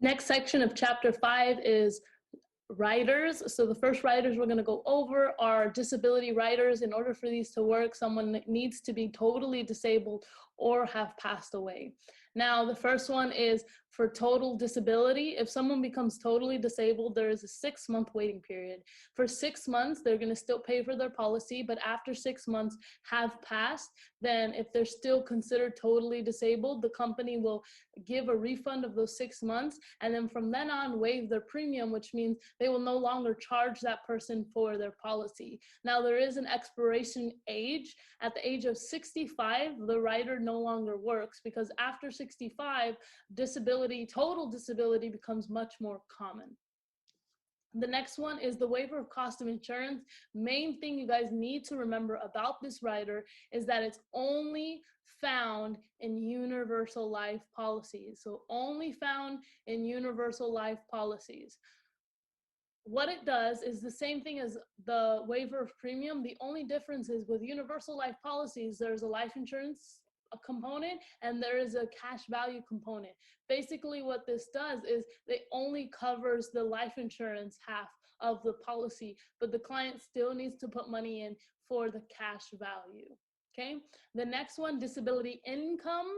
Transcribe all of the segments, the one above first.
Next section of chapter 5 is riders. So the first riders we're going to go over are disability riders. In order for these to work, someone needs to be totally disabled or have passed away. Now, the first one is for total disability. If someone becomes totally disabled, there is a 6-month waiting period. For 6 months, they're going to still pay for their policy, but after 6 months have passed, then if they're still considered totally disabled, the company will give a refund of those 6 months, and then from then on waive their premium, which means they will no longer charge that person for their policy. Now, there is an expiration age. At the age of 65, the rider no longer works, because after 65, total disability becomes much more common. The next one is the waiver of cost of insurance. Main thing you guys need to remember about this rider is that it's only found in universal life policies. So only found in universal life policies. What it does is the same thing as the waiver of premium. The only difference is with universal life policies, there's a life insurance component and there is a cash value component. Basically what this does is it only covers the life insurance half of the policy, but the client still needs to put money in for the cash value. Okay, the next one, disability income.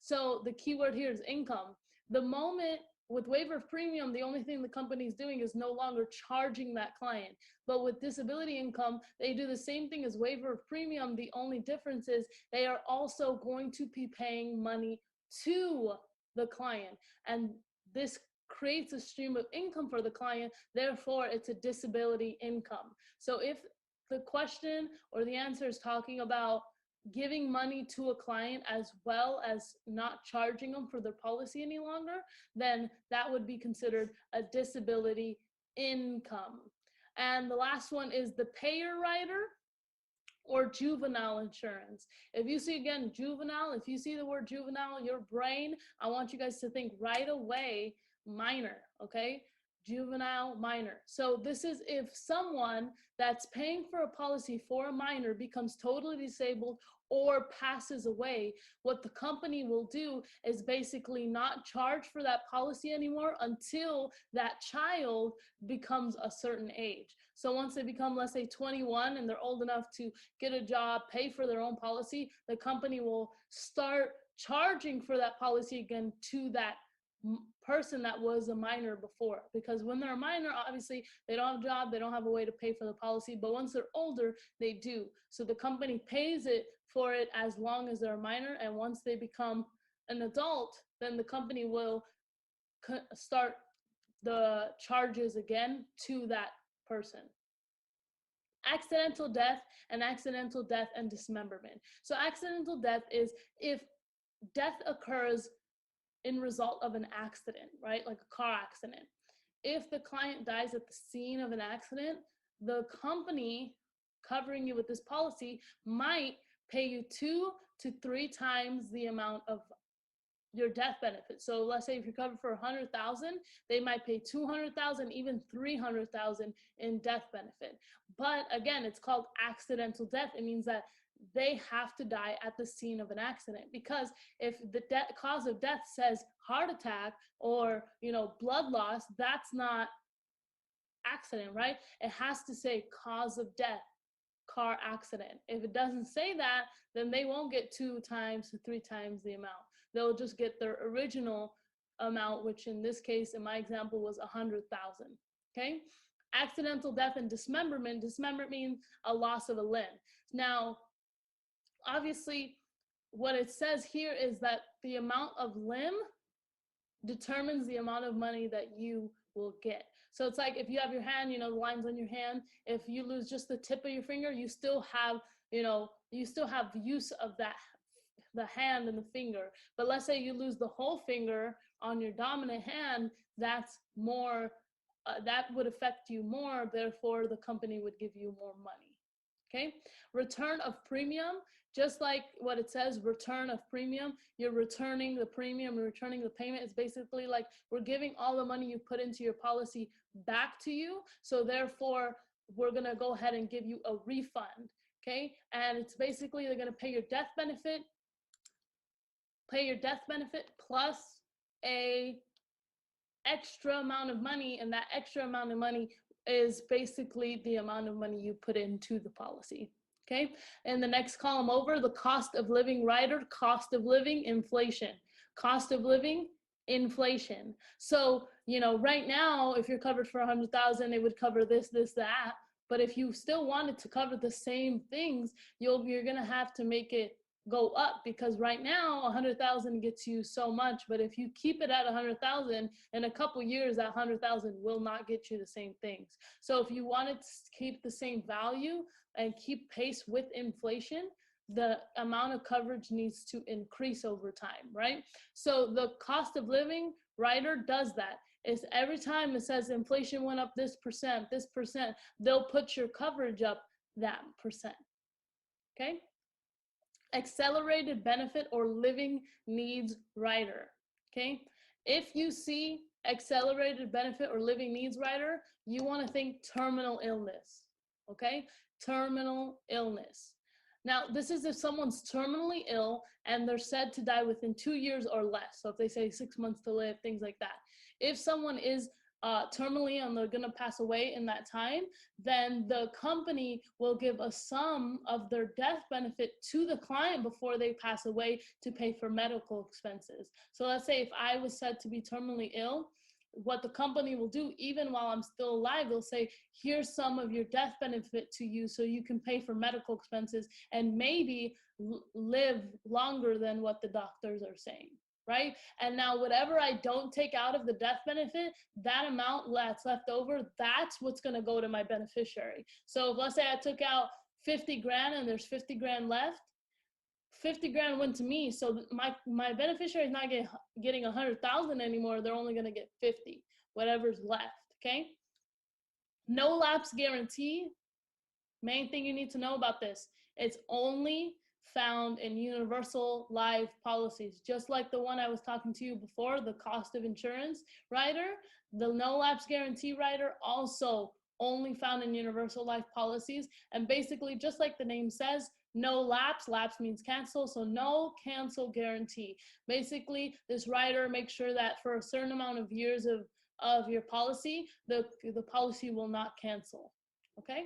So the key word here is income. The moment with waiver of premium, the only thing the company is doing is no longer charging that client. But with disability income, they do the same thing as waiver of premium. The only difference is they are also going to be paying money to the client. And this creates a stream of income for the client. Therefore, it's a disability income. So if the question or the answer is talking about giving money to a client as well as not charging them for their policy any longer, then that would be considered a disability income. And the last one is the payer rider or juvenile insurance. If you see, again, juvenile, if you see the word juvenile, your brain, I want you guys to think right away minor, okay? Juvenile minor. So this is if someone that's paying for a policy for a minor becomes totally disabled or passes away, what the company will do is basically not charge for that policy anymore until that child becomes a certain age. So once they become, let's say, 21 and they're old enough to get a job, pay for their own policy, the company will start charging for that policy again to that person that was a minor before. Because when they're a minor, obviously they don't have a job, they don't have a way to pay for the policy, but once they're older, they do. So the company pays it for it as long as they're a minor, and once they become an adult, then the company will start the charges again to that person. Accidental death and dismemberment. So accidental death is if death occurs in result of an accident, right? Like a car accident. If the client dies at the scene of an accident, the company covering you with this policy might pay you 2 to 3 times the amount of your death benefit. So let's say if you're covered for 100,000, they might pay 200,000, even 300,000 in death benefit. But again, it's called accidental death. It means that they have to die at the scene of an accident, because if the cause of death says heart attack or, blood loss, that's not accident, right? It has to say cause of death, car accident. If it doesn't say that, then they won't get 2 times to 3 times the amount. They'll just get their original amount, which in this case, in my example, was 100,000. Okay? Accidental death and dismemberment. Dismemberment means a loss of a limb. Now, obviously, what it says here is that the amount of limb determines the amount of money that you will get. So it's like if you have your hand, the lines on your hand, if you lose just the tip of your finger, you still have, use of that, the hand and the finger. But let's say you lose the whole finger on your dominant hand, that's more, that would affect you more, therefore the company would give you more money. Okay, return of premium, just like what it says, return of premium, you're returning the premium, returning the payment. It's basically like we're giving all the money you put into your policy back to you. So therefore, we're gonna go ahead and give you a refund, okay? And it's basically they're gonna pay your death benefit plus a extra amount of money, and that extra amount of money is basically the amount of money you put into the policy. Okay, and the next column over, the cost of living rider, cost of living, inflation. Cost of living, inflation. So, you know, right now, if you're covered for 100,000, it would cover this, this, that. But if you still wanted to cover the same things, you're gonna have to make it go up, because right now 100,000 gets you so much, but if you keep it at 100,000, in a couple years that 100,000 will not get you the same things. So if you wanted to keep the same value and keep pace with inflation, the amount of coverage needs to increase over time, right? So the cost of living rider does that. Is every time it says inflation went up this percent, they'll put your coverage up that percent. Okay? Accelerated benefit or living needs rider. Okay? If you see accelerated benefit or living needs rider, you want to think terminal illness. Okay? Terminal illness. Now, this is if someone's terminally ill and they're said to die within 2 years or less. So if they say 6 months to live, things like that. If someone is terminally and they're going to pass away in that time, then the company will give a sum of their death benefit to the client before they pass away to pay for medical expenses. So let's say if I was said to be terminally ill, what the company will do, even while I'm still alive, they'll say, here's some of your death benefit to you so you can pay for medical expenses and maybe live longer than what the doctors are saying, right? And now whatever I don't take out of the death benefit, that amount that's left over, that's what's going to go to my beneficiary. So if, let's say I took out 50 grand and there's 50 grand left, 50 grand went to me, so my beneficiary is not getting 100,000 anymore. They're only going to get 50, whatever's left. Okay, no lapse guarantee. Main thing you need to know about this, it's only found in universal life policies, just like the one I was talking to you before, the cost of insurance rider. The no lapse guarantee rider also only found in universal life policies. And basically, just like the name says, no lapse, lapse means cancel, so no cancel guarantee. Basically, this rider makes sure that for a certain amount of years of your policy, the policy will not cancel. Okay?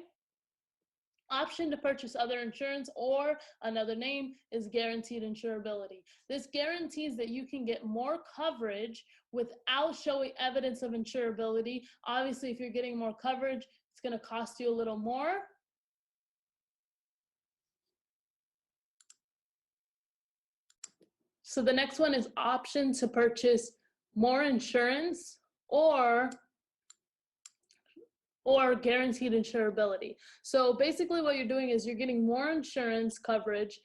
Option to purchase other insurance, or another name is guaranteed insurability. This guarantees that you can get more coverage without showing evidence of insurability. Obviously, if you're getting more coverage, it's going to cost you a little more. So the next one is option to purchase more insurance or guaranteed insurability. So basically what you're doing is you're getting more insurance coverage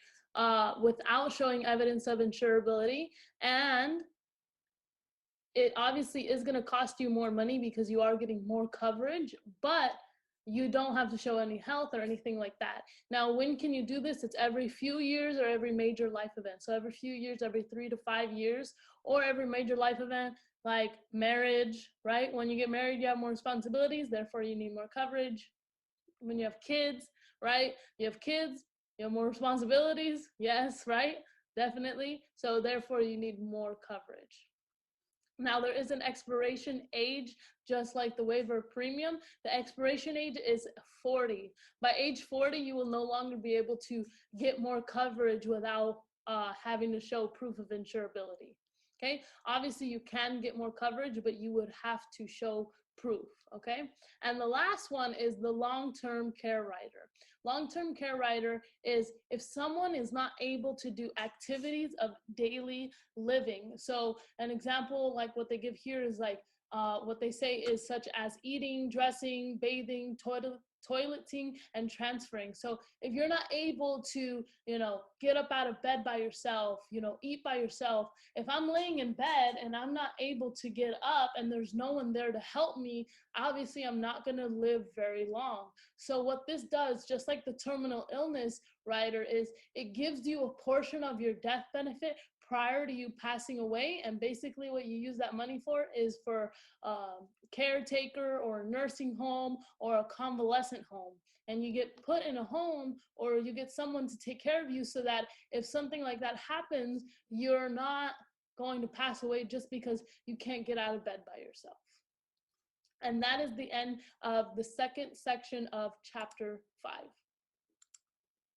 without showing evidence of insurability, and it obviously is going to cost you more money because you are getting more coverage, but you don't have to show any health or anything like that. Now, when can you do this? It's every few years or every major life event. So every few years, every 3 to 5 years, or every major life event like marriage, right? When you get married, you have more responsibilities, therefore you need more coverage. When you have kids, right? You have kids, you have more responsibilities. Yes, right? Definitely. So therefore you need more coverage. Now, there is an expiration age, just like the waiver premium. The expiration age is 40. By age 40, you will no longer be able to get more coverage without having to show proof of insurability. Okay, obviously you can get more coverage, but you would have to show proof. Okay, and the last one is the long-term care rider. Long-term care rider is if someone is not able to do activities of daily living. So an example like what they give here is like what they say is such as eating, dressing, bathing, toileting, and transferring. So if you're not able to, get up out of bed by yourself, eat by yourself, if I'm laying in bed and I'm not able to get up and there's no one there to help me, obviously I'm not going to live very long. So what this does, just like the terminal illness rider, is it gives you a portion of your death benefit prior to you passing away, and basically what you use that money for is for caretaker or a nursing home or a convalescent home. And you get put in a home, or you get someone to take care of you, so that if something like that happens, you're not going to pass away just because you can't get out of bed by yourself. And that is the end of the second section of chapter 5.